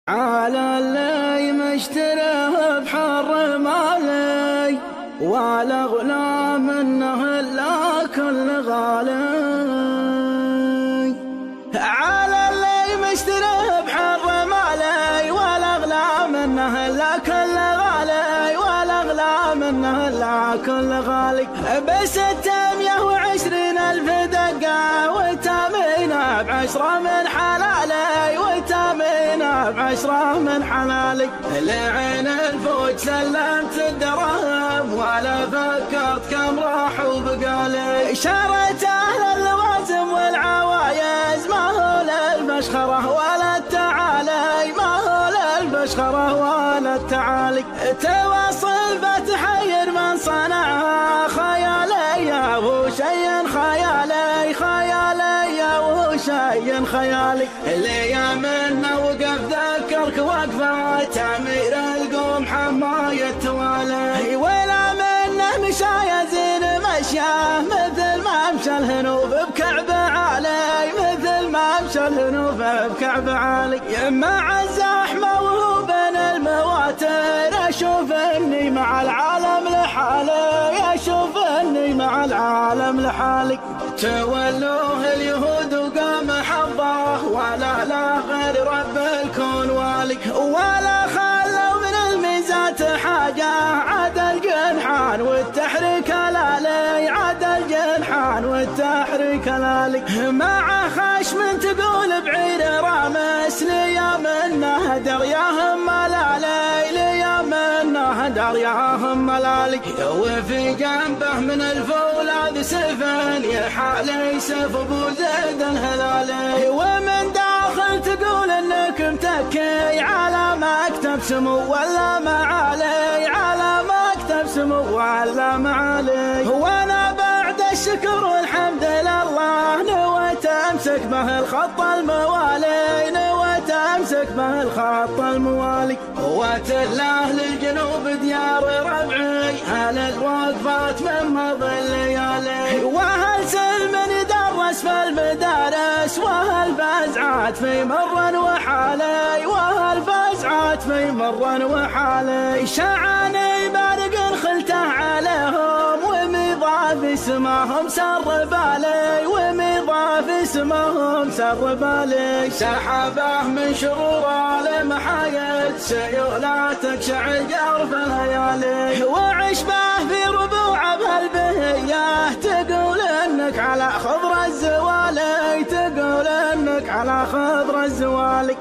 على اللي مشتريه بحر مالي ولا غلام منه الا كل غالي. على اللي مشتريه بحر مالي ولا غلام منه الا كل غالي، ولا غلام منه الا كل غالي. ب620,000 دقة وتامينه ب10 من حلالي، وتامينه ب10 من حلالي. لعين الفوج سلمت الدراهم ولا فكرت كم راح وبقالي. شريت اهل اللوازم والعوايز ما هو للمشخرة ولا التعالي، ما هو للمشخرة ولا التعالي. تواصل بتحير من صنعها خيالي وهو شيء خيالي، خيالي وهو شيء خيالي. اللي منه وقف ذكرك وقفة تعمير القوم حماية توالي. ولا منه مشايا زين مشياه مثل ما مشى الهنوب بكعب عالي، مثل ما مشى الهنوب بكعب عالي. مع الزحمة وهو بين المواتر اشوف اني مع العالم لحالي، اشوف اني مع العالم لحالي. تولوه اليهود وقام حظه ولا لا غير رب الكون والي. ولا خلوا من الميزات حاجة عدا الجنحان والتحريك لالي، عدا الجنحان والتحريك لالي. مع خشم تقول بعير رامس ليا منه درياهم ملالي، ليا منه درياهم ملالي. وفي جنبه من الفولاذ سفن يحالي سيف ابو زيد الهلالي. ومن داخل تقول انك متكي على مكتب سمو ولا معالي، على مكتب سمو ولا معالي. وانا بعد الشكر والحمد لله نويت امسك به الخط الموالي، نويت امسك به الخط الموالي. واتله للجنوب ديار ربعي هل الوقفات من مضى الليالي. وهل سلم يدرس في المدارس وهل فزعات في مرا وحالي، وهل فزعات في مرا وحالي. شعاني بارق خلته عليهم ومضاف اسمهم سر بالي، ومضاف اسمهم سر بالي. سحبه من شرور المحايد سيولاتك شعجر في الليالي. وعش به في ربوع بهالبهية تقول انك على خضر الزوالي، تقول انك على خضر الزوالي.